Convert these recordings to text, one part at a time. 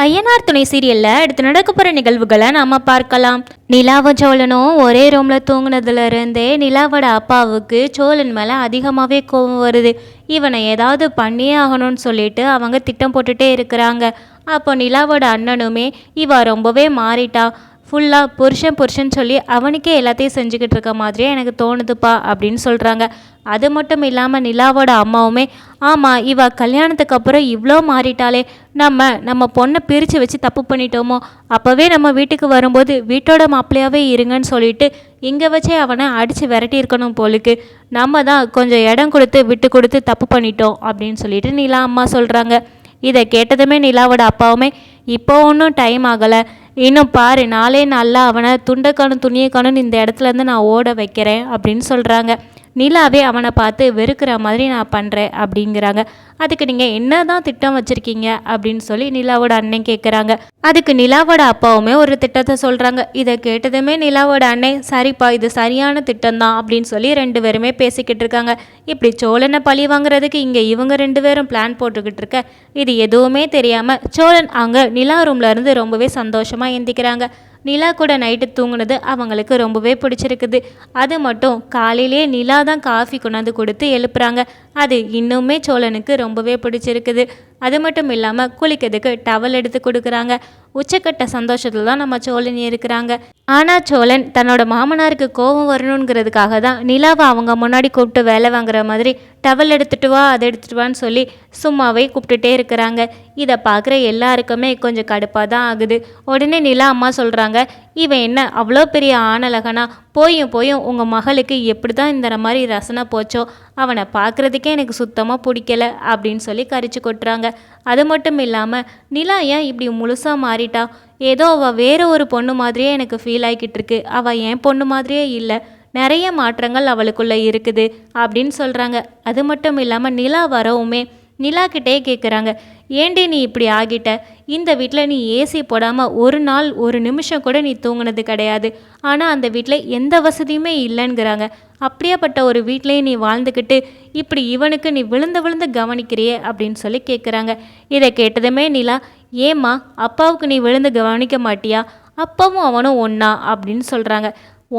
ஐயனார் துணை சீரியல்ல அடுத்து நடக்க போற நிகழ்வுகளை நாம பார்க்கலாம். நிலாவும் சோழனும் ஒரே ரூம்ல தூங்குனதுல இருந்தே நிலாவோட அப்பாவுக்கு சோழன் மேல அதிகமாவே கோபம் வருது. இவனை ஏதாவது பண்ணியே ஆகணும்னு சொல்லிட்டு அவங்க திட்டம் போட்டுட்டே இருக்கிறாங்க. அப்போ நிலாவோட அண்ணனுமே இவ ரொம்பவே மாறிட்டா, ஃபுல்லாக புருஷன் சொல்லி அவனுக்கே எல்லாத்தையும் செஞ்சுக்கிட்டு இருக்க மாதிரியே எனக்கு தோணுதுப்பா அப்படின்னு சொல்கிறாங்க. அது மட்டும் இல்லாமல் நிலாவோட அம்மாவுமே, ஆமாம் இவ கல்யாணத்துக்கு அப்புறம் இவ்வளோ மாறிட்டாலே, நம்ம பொண்ணை பிரித்து வச்சு தப்பு பண்ணிட்டோமோ, அப்போவே நம்ம வீட்டுக்கு வரும்போது வீட்டோட மாப்பிள்ளையாகவே இருங்கன்னு சொல்லிட்டு இங்கே வச்சே அவனை அடித்து விரட்டி இருக்கணும் போலுக்கு, நம்ம தான் கொஞ்சம் இடம் கொடுத்து விட்டு கொடுத்து தப்பு பண்ணிட்டோம் அப்படின்னு சொல்லிட்டு நிலா அம்மா சொல்கிறாங்க. இதை கேட்டதுமே நிலாவோட அப்பாவுமே, இப்போ ஒன்றும் டைம் ஆகலை, இன்னும் பாரு நாளே நல்லா அவனை துண்டைக்கானும் துணியைக்கானும் இந்த இடத்துலேருந்து நான் ஓட வைக்கிறேன் அப்படின்னு சொல்கிறாங்க. நிலாவே அவனை பார்த்து வெறுக்கிற மாதிரி நான் பண்ணுறேன் அப்படிங்கிறாங்க. அதுக்கு நீங்கள் என்ன தான் திட்டம் வச்சுருக்கீங்க அப்படின்னு சொல்லி நிலாவோட அண்ணன் கேட்குறாங்க. அதுக்கு நிலாவோட அப்பாவுமே ஒரு திட்டத்தை சொல்கிறாங்க. இதை கேட்டதுமே நிலாவோட அண்ணன், சரிப்பா இது சரியான திட்டம் தான் அப்படின்னு சொல்லி 2 பேருமே பேசிக்கிட்டு இருக்காங்க. இப்படி சோழனை பழி வாங்குறதுக்கு இங்கே இவங்க 2 பேரும் பிளான் போட்டுக்கிட்டு இருக்க, இது எதுவுமே தெரியாமல் சோழன் அங்கே நிலா ரூம்ல இருந்து ரொம்பவே சந்தோஷமாக எந்திக்கிறாங்க. நிலா கூட நைட்டு தூங்குனது அவங்களுக்கு ரொம்பவே பிடிச்சிருக்குது. அது மட்டும் காலையிலே நிலா தான் காஃபி கொண்டாந்து கொடுத்து எழுப்புறாங்க. அது இன்னுமே சோழனுக்கு ரொம்பவே பிடிச்சிருக்குது. அது மட்டும் இல்லாமல் குளிக்கிறதுக்கு டவல் எடுத்து கொடுக்குறாங்க. உச்சக்கட்ட சந்தோஷத்தில் தான் நம்ம சோழன் இருக்கிறாங்க. ஆனால் சோழன் தன்னோட மாமனாருக்கு கோபம் வரணுங்கிறதுக்காக தான் நிலாவை அவங்க முன்னாடி கூப்பிட்டு வேலை வாங்குற மாதிரி டவல் எடுத்துகிட்டு வா அதை எடுத்துகிட்டு வான்னு சொல்லி சும்மாவே கூப்பிட்டுட்டே இருக்கிறாங்க. இதை பார்க்குற எல்லாருக்குமே கொஞ்சம் கடுப்பாக தான் ஆகுது. உடனே நிலா அம்மா சொல்கிறாங்க, இவன் என்ன அவ்வளோ பெரிய ஆணழகனா, போயும் உங்கள் மகளுக்கு எப்படி தான் இந்த மாதிரி ரசனை போச்சோ, அவனை பார்க்குறதுக்கே எனக்கு சுத்தமாக பிடிக்கல அப்படின்னு சொல்லி கரிச்சு கொட்டுறாங்க. அது மட்டும் இல்லாமல் நிலா ஏன் இப்படி முழுசாக மாறிட்டா, ஏதோ அவள் வேறு ஒரு பொண்ணு மாதிரியே எனக்கு ஃபீல் ஆகிக்கிட்டு இருக்கு, அவள் என் பொண்ணு மாதிரியே இல்லை, நிறைய மாற்றங்கள் அவளுக்குள்ளே இருக்குது அப்படின்னு சொல்கிறாங்க. அது மட்டும் இல்லாமல் நிலா வரவுமே நிலாக்கிட்டே கேட்குறாங்க, ஏண்டி நீ இப்படி ஆகிட்ட, இந்த வீட்டில் நீ ஏசி போடாமல் ஒரு நாள் ஒரு நிமிஷம் கூட நீ தூங்குனது கிடையாது, ஆனால் அந்த வீட்டில் எந்த வசதியுமே இல்லைங்கிறாங்க. அப்படியாப்பட்ட ஒரு வீட்லேயே நீ வாழ்ந்துக்கிட்டு இப்படி இவனுக்கு நீ விழுந்து கவனிக்கிறியே அப்படின்னு சொல்லி கேட்குறாங்க. இதை கேட்டதுமே நிலா, ஏம்மா அப்பாவுக்கு நீ விழுந்து கவனிக்க மாட்டியா, அப்பாவும் அவனும் ஒன்றா அப்படின்னு சொல்கிறாங்க.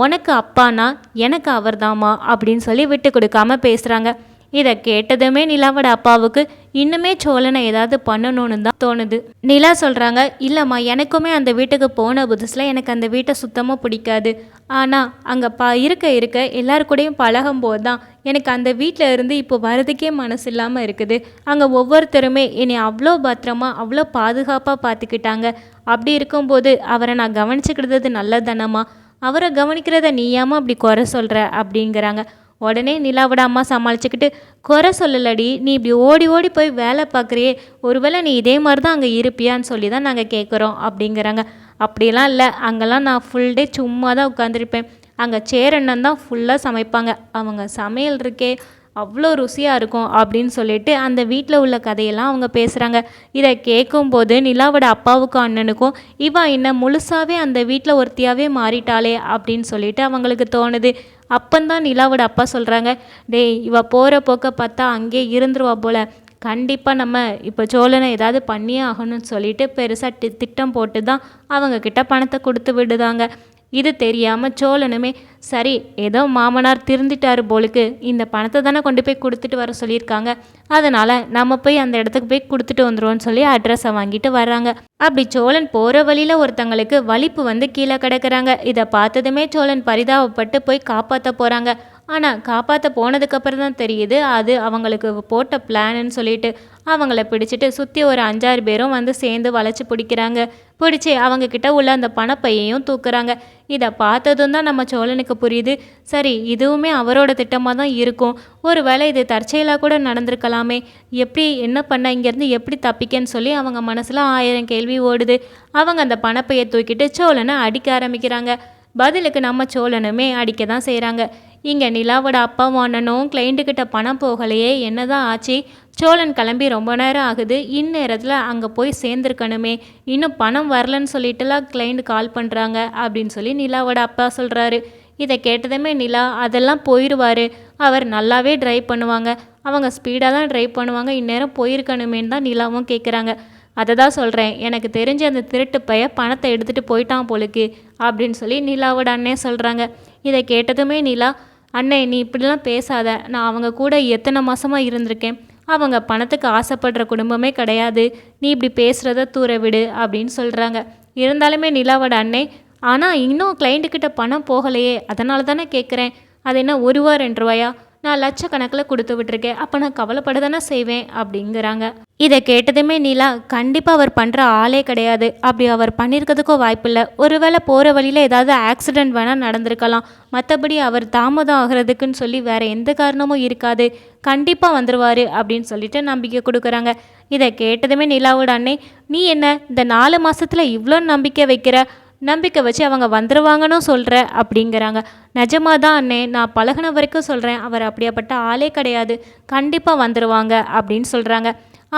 உனக்கு அப்பானா எனக்கு அவர் தாம்மா அப்படின்னு சொல்லி விட்டு கொடுக்காம பேசுகிறாங்க. இதை கேட்டதுமே நிலாவோட அப்பாவுக்கு இன்னுமே சோழனை ஏதாவது பண்ணணும்னு தான் தோணுது. நிலா சொல்கிறாங்க, இல்லைம்மா எனக்குமே அந்த வீட்டுக்கு போன புதுசில் எனக்கு அந்த வீட்டை சுத்தமாக பிடிக்காது, ஆனால் அங்கே இருக்க எல்லாரு கூடயும் பழகும்போது தான் எனக்கு அந்த வீட்டில் இருந்து இப்போ வரதுக்கே மனசு இல்லாமல் இருக்குது. அங்கே ஒவ்வொருத்தருமே என்னை அவ்வளோ பத்திரமா அவ்வளோ பாதுகாப்பாக பார்த்துக்கிட்டாங்க. அப்படி இருக்கும்போது அவரை நான் கவனிச்சுக்கிறது நல்லது தானம்மா, அவரை கவனிக்கிறத நீயாமல் அப்படி குறை சொல்கிற அப்படிங்கிறாங்க. உடனே நிலாவோட அம்மா சமாளிச்சுக்கிட்டு, குறை சொல்லலடி, நீ இப்படி ஓடி ஓடி போய் வேலை பார்க்குறியே, ஒருவேளை நீ இதே மாதிரி தான் அங்கே இருப்பியான்னு சொல்லி தான் நாங்கள் கேட்குறோம் அப்படிங்கிறாங்க. அப்படியெல்லாம் இல்லை, அங்கெல்லாம் நான் ஃபுல் டே சும்மா தான் உட்காந்துருப்பேன், அங்கே சேரண்ணன் தான் ஃபுல்லாக சமைப்பாங்க, அவங்க சமையல் இருக்கே அவ்வளோ ருசியாக இருக்கும் அப்படின்னு சொல்லிட்டு அந்த வீட்டில் உள்ள கதையெல்லாம் அவங்க பேசுகிறாங்க. இதை கேட்கும்போது நிலாவோட அப்பாவுக்கும் அண்ணனுக்கும் இவன் இன்னும் முழுசாகவே அந்த வீட்டில் ஒருத்தியாகவே மாறிட்டாளே அப்படின்னு சொல்லிட்டு அவங்களுக்கு தோணுது. அப்பந்தான் நிலாவோட அப்பா சொல்கிறாங்க, டேய் இவ போகிற போக்க பார்த்தா அங்கேயே இருந்துருவா போல், கண்டிப்பாக நம்ம இப்போ சோழனை ஏதாவது பண்ணியே ஆகணும்னு சொல்லிட்டு பெருசாக திட்டம் போட்டு தான் அவங்கக்கிட்ட பணத்தை கொடுத்து விடுதாங்க. இது தெரியாமல் சோழனுமே, சரி ஏதோ மாமனார் திருந்திட்டாரு போலுக்கு, இந்த பணத்தை தானே கொண்டு போய் கொடுத்துட்டு வர சொல்லியிருக்காங்க, அதனால் நம்ம போய் அந்த இடத்துக்கு போய் கொடுத்துட்டு வந்துடுவோன்னு சொல்லி அட்ரஸை வாங்கிட்டு வர்றாங்க. அப்படி சோழன் போகிற வழியில் ஒருத்தங்களுக்கு வலிப்பு வந்து கீழே கிடக்கிறாங்க. இதை பார்த்ததுமே சோழன் பரிதாபப்பட்டு போய் காப்பாற்ற போகிறாங்க. ஆனால் காப்பாற்ற போனதுக்கப்புறம் தான் தெரியுது அது அவங்களுக்கு போட்ட பிளான்னு சொல்லிட்டு. அவங்கள பிடிச்சிட்டு சுற்றி ஒரு 5-6 பேரும் வந்து சேர்ந்து வளைச்சி பிடிக்கிறாங்க. பிடிச்சி அவங்கக்கிட்ட உள்ள அந்த பணப்பையையும் தூக்குறாங்க. இதை பார்த்ததும் தான் நம்ம சோழனுக்கு புரியுது, சரி இதுவுமே அவரோட திட்டமாக தான் இருக்கும், ஒரு வேளை இது தற்செயலாக கூட நடந்திருக்கலாமே, எப்படி என்ன பண்ண, இங்கேருந்து எப்படி தப்பிக்கன்னு சொல்லி அவங்க மனசில் 1000 கேள்வி ஓடுது. அவங்க அந்த பணப்பையை தூக்கிட்டு சோழனை அடிக்க ஆரம்பிக்கிறாங்க. பதிலுக்கு நம்ம சோழனுமே அடிக்க தான் செய்கிறாங்க. இங்கே நிலாவோட அப்பாவும் அண்ணனும் கிளைண்ட்டுக்கிட்ட பணம் போகலையே, என்னதான் ஆச்சு, சோழன் கிளம்பி ரொம்ப நேரம் ஆகுது, இந்நேரத்தில் அங்கே போய் சேர்ந்துருக்கணுமே, இன்னும் பணம் வரலன்னு சொல்லிட்டுலாம் கிளைண்ட் கால் பண்ணுறாங்க அப்படின்னு சொல்லி நிலாவோட அப்பா சொல்கிறாரு. இதை கேட்டதுமே நிலா, அதெல்லாம் போயிடுவார், அவர் நல்லாவே ட்ரைவ் பண்ணுவாங்க, அவங்க ஸ்பீடாக தான் ட்ரைவ் பண்ணுவாங்க, இந்நேரம் போயிருக்கணுமேன்னு தான் நிலாவும் கேட்குறாங்க. அதை தான் சொல்கிறேன், எனக்கு தெரிஞ்ச அந்த திருட்டு பைய பணத்தை எடுத்துகிட்டு போயிட்டான் போலுக்கு அப்படின்னு சொல்லி நிலாவோட அண்ணே சொல்கிறாங்க. இதை கேட்டதுமே நிலா, அண்ணே நீ இப்படிலாம் பேசாத, நான் அவங்க கூட எத்தனை மாதமாக இருந்திருக்கேன், அவங்க பணத்துக்கு ஆசைப்படுற குடும்பமே கிடையாது, நீ இப்படி பேசுகிறத தூர விடு அப்படின்னு சொல்கிறாங்க. இருந்தாலுமே நிலாவோட அண்ணே, ஆனால் இன்னும் கிளைண்ட்டுக்கிட்ட பணம் போகலையே, அதனால தானே கேட்குறேன், அது என்ன 1 ரூபா 2 ரூபாயா, நான் லட்சக்கணக்கில் கொடுத்து விட்டுருக்கேன், அப்போ நான் கவலைப்பட தானே செய்வேன் அப்படிங்கிறாங்க. இதை கேட்டதுமே நிலா, கண்டிப்பாக அவர் பண்ணுற ஆளே கிடையாது, அப்படி அவர் பண்ணியிருக்கிறதுக்கும் வாய்ப்பில்லை, ஒருவேளை போகிற வழியில் ஏதாவது ஆக்சிடெண்ட் வேணால் நடந்திருக்கலாம், மற்றபடி அவர் தாமதம் ஆகிறதுக்குன்னு சொல்லி வேறு எந்த காரணமும் இருக்காது, கண்டிப்பாக வந்துடுவார் அப்படின்னு சொல்லிட்டு நம்பிக்கை கொடுக்குறாங்க. இதை கேட்டதுமே நிலாவோட அண்ணே, நீ என்ன இந்த 4 மாதத்தில் இவ்வளோ நம்பிக்கை வைக்கிற, நம்பிக்கை வச்சு அவங்க வந்துடுவாங்கன்னு சொல்கிற அப்படிங்கிறாங்க. நிஜமாக தான் அண்ணே, நான் பழகின வரைக்கும் சொல்கிறேன், அவர் அப்படியாப்பட்ட ஆளே கிடையாது, கண்டிப்பாக வந்துடுவாங்க அப்படின்னு சொல்கிறாங்க.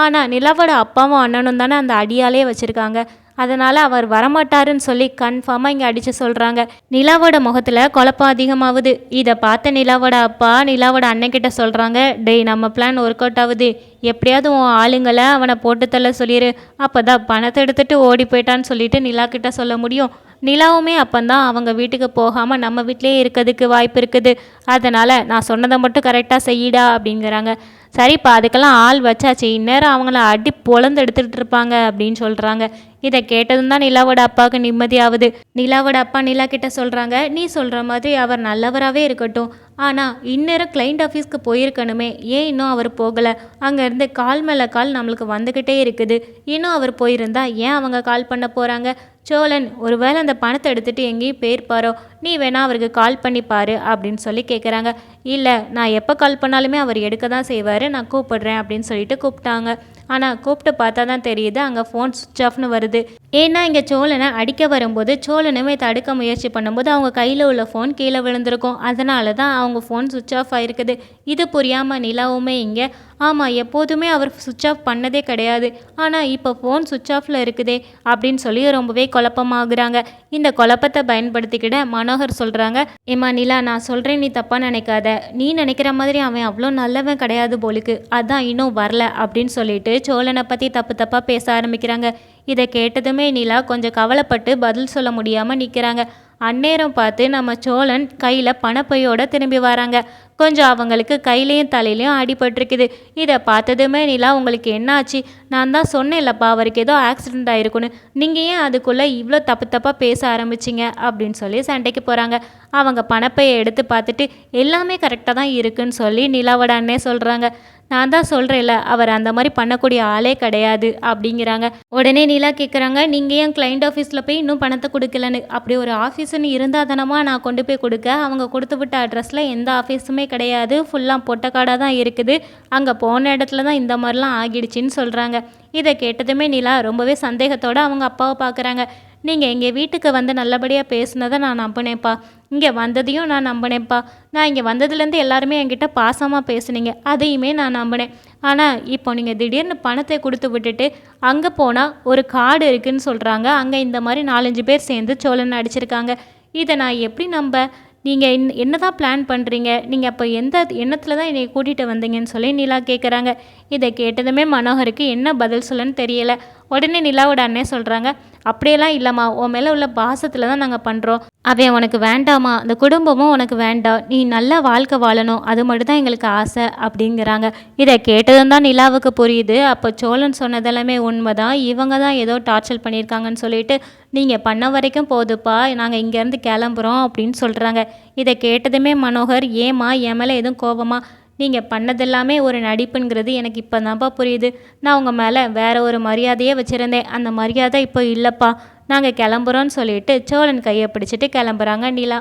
ஆனால் நிலாவோட அப்பாவும் அண்ணனும் தானே அந்த அடியாலே வச்சுருக்காங்க, அதனால் அவர் வரமாட்டாருன்னு சொல்லி கன்ஃபார்மாக இங்கே அடித்து சொல்கிறாங்க. நிலாவோட முகத்தில் குழப்பம் அதிகமாகுது. இதை பார்த்த நிலாவோட அப்பா நிலாவோட அண்ணன்கிட்ட சொல்கிறாங்க, டேய் நம்ம பிளான் ஒர்க் அவுட் ஆகுது, எப்படியாவது உன் ஆளுங்களை அவனை போட்டு தள்ள சொல்லிடு, அப்போ தான் பணத்தை எடுத்துகிட்டு ஓடி போயிட்டான்னு சொல்லிட்டு நிலா கிட்ட சொல்ல முடியும். நிலாவுமே அப்போந்தான் அவங்க வீட்டுக்கு போகாமல் நம்ம வீட்டிலே இருக்கிறதுக்கு வாய்ப்பு இருக்குது, அதனால் நான் சொன்னதை மட்டும் கரெக்டாக செய்யிடா அப்படிங்கிறாங்க. சரிப்பா, அதுக்கெல்லாம் ஆள் வச்சாச்சு, இந்நேரம் அவங்கள அடி பொழந்து எடுத்துகிட்டு இருப்பாங்க அப்படின்னு சொல்கிறாங்க. இதை கேட்டதும் தான் நிலாவோட அப்பாவுக்கு நிம்மதியாகுது. நிலாவோட அப்பா நிலா கிட்ட சொல்கிறாங்க, நீ சொல்கிற மாதிரி அவர் நல்லவராகவே இருக்கட்டும், ஆனால் இந்நேரம் கிளைண்ட் ஆஃபீஸ்க்கு போயிருக்கணுமே, ஏன் இன்னும் அவர் போகலை, அங்கேருந்து கால் மேலே கால் நம்மளுக்கு வந்துக்கிட்டே இருக்குது, இன்னும் அவர் போயிருந்தா ஏன் அவங்க கால் பண்ண போகிறாங்க, சோழன் ஒருவேளை அந்த பணத்தை எடுத்துகிட்டு எங்கேயும் போயிருப்பாரோ, நீ வேணா அவருக்கு கால் பண்ணிப்பாரு அப்படின்னு சொல்லி கேட்குறாங்க. இல்லை, நான் எப்போ கால் பண்ணாலுமே அவர் எடுக்க தான் செய்வார், நான் கூப்பிடுறேன் அப்படின்னு சொல்லிட்டு கூப்பிட்டாங்க. ஆனால் கூப்பிட்டு பார்த்தா தான் தெரியுது அங்கே ஃபோன் சுவிட்ச் ஆஃப்னு வருது. ஏன்னா இங்கே சோழனை அடிக்க வரும்போது சோழனுமே தடுக்க முயற்சி பண்ணும்போது அவங்க கையில் உள்ள ஃபோன் கீழே விழுந்திருக்கும், அதனால தான் அவங்க ஃபோன் சுவிட்ச் ஆஃப் ஆகிருக்குது. இது புரியாமல் நிலாவுமே இங்கே, ஆமாம் எப்போதுமே அவர் சுவிட்ச் ஆஃப் பண்ணதே கிடையாது, ஆனால் இப்போ ஃபோன் சுவிட்ச் ஆஃபில் இருக்குதே அப்படின்னு சொல்லி ரொம்பவே குழப்பமாகறாங்க. இந்த குழப்பத்தை பயன்படுத்திக்கிட்ட மனோகர் சொல்கிறாங்க, ஏம்மா நிலா, நான் சொல்கிறேன் நீ தப்பாக நினைக்காத, நீ நினைக்கிற மாதிரி அவன் அவ்வளோ நல்லவன் கிடையாது போலுக்கு, அதான் இன்னும் வரல அப்படின்னு சொல்லிட்டு சோழனை பற்றி தப்பாக பேச ஆரம்பிக்கிறாங்க. இதை கேட்டதுமே நிலா கொஞ்சம் கவலைப்பட்டு பதில் சொல்ல முடியாமல் நிற்கிறாங்க. அந்நேரம் பார்த்து நம்ம சோழன் கையில் பணப்பையோடு திரும்பி வராங்க. கொஞ்சம் அவங்களுக்கு கையிலையும் தலையிலையும் அடிபட்டிருக்குது. இதை பார்த்ததுமே நிலா, உங்களுக்கு என்ன ஆச்சு, நான் தான் சொன்னேன்லப்பா அவருக்கு ஏதோ ஆக்சிடெண்ட் ஆகிருக்குன்னு, நீங்கள் ஏன் அதுக்குள்ளே இவ்வளோ தப்பாக பேச ஆரம்பிச்சிங்க அப்படின்னு சொல்லி சண்டைக்கு போகிறாங்க. அவங்க பணப்பையை எடுத்து பார்த்துட்டு எல்லாமே கரெக்டாக தான் இருக்குன்னு சொல்லி நிலாவோட அண்ணே சொல்கிறாங்க. நான் தான் சொல்கிறேன்ல, அவர் அந்த மாதிரி பண்ணக்கூடிய ஆளே கிடையாது அப்படிங்கிறாங்க. உடனே நிலா கேட்குறாங்க, நீங்கள் ஏன் கிளைண்ட் ஆஃபீஸில் போய் இன்னும் பணத்தை கொடுக்கலன்னு, அப்படி ஒரு ஆஃபீஸுன்னு இருந்தால் தானமா நான் கொண்டு போய் கொடுக்க, அவங்க கொடுத்து விட்ட அட்ரஸில் எந்த ஆஃபீஸுமே கிடையாது, ஃபுல்லாக பொட்டக்காடாக தான் இருக்குது, அங்கே போன இடத்துல தான் இந்த மாதிரிலாம் ஆகிடுச்சின்னு சொல்கிறாங்க. இதை கேட்டதுமே நிலா ரொம்பவே சந்தேகத்தோடு அவங்க அப்பாவை பார்க்குறாங்க. நீங்கள் எங்கள் வீட்டுக்கு வந்து நல்லபடியாக பேசுனதை நான் நம்பினேன்ப்பா, இங்கே வந்ததையும் நான் நம்பினேன்ப்பா, நான் இங்கே வந்ததுலேருந்து எல்லாருமே என்கிட்ட பாசமாக பேசுனீங்க, அதையுமே நான் நம்பினேன், ஆனால் இப்போ நீங்கள் திடீர்னு பணத்தை கொடுத்து விட்டுட்டு அங்கே போனால் ஒரு காடு இருக்குதுன்னு சொல்கிறாங்க, அங்கே இந்த மாதிரி 4-5 பேர் சேர்ந்து சோழன் அடிச்சிருக்காங்க, இதை நான் எப்படி நம்ப, நீங்கள் என்ன தான் பிளான் பண்ணுறீங்க, நீங்கள் அப்போ எந்த எண்ணத்தில் தான் என்னை கூட்டிகிட்டு வந்தீங்கன்னு சொல்லி நிலா கேட்குறாங்க. இதை கேட்டதுமே மனோகருக்கு என்ன பதில் சொல்லன்னு தெரியலை. உடனே நிலாவோட அண்ணே சொல்கிறாங்க, அப்படியெல்லாம் இல்லைம்மா, உன் மேலே உள்ள பாசத்தில் தான் நாங்கள் பண்ணுறோம், அவன் உனக்கு வேண்டாமா, அந்த குடும்பமும் உனக்கு வேண்டாம், நீ நல்ல வாழ்க்கை வாழணும், அது மட்டும் தான் எங்களுக்கு ஆசை அப்படிங்கிறாங்க. இதை கேட்டதும் தான் நிலாவுக்கு புரியுது, அப்போ சோழன் சொன்னதெல்லாமே உண்மை தான், இவங்க தான் ஏதோ டார்ச்சர் பண்ணியிருக்காங்கன்னு சொல்லிட்டு நீங்கள் பண்ண வரைக்கும் போதுப்பா, நாங்கள் இங்கேருந்து கிளம்புறோம் அப்படின்னு சொல்கிறாங்க. இதை கேட்டதுமே மனோகர், ஏம்மா என் மேலே எதுவும் கோபமா, நீங்கள் பண்ணதெல்லாமே ஒரு நடிப்புங்கிறது எனக்கு இப்போ தான்ப்பா புரியுது, நான் உங்கள் மேலே வேறு ஒரு மரியாதையே வச்சுருந்தேன், அந்த மரியாதை இப்போ இல்லைப்பா, நாங்கள் கிளம்புறோன்னு சொல்லிட்டு சோழன் கையை பிடிச்சிட்டு கிளம்புறாங்க நிலா.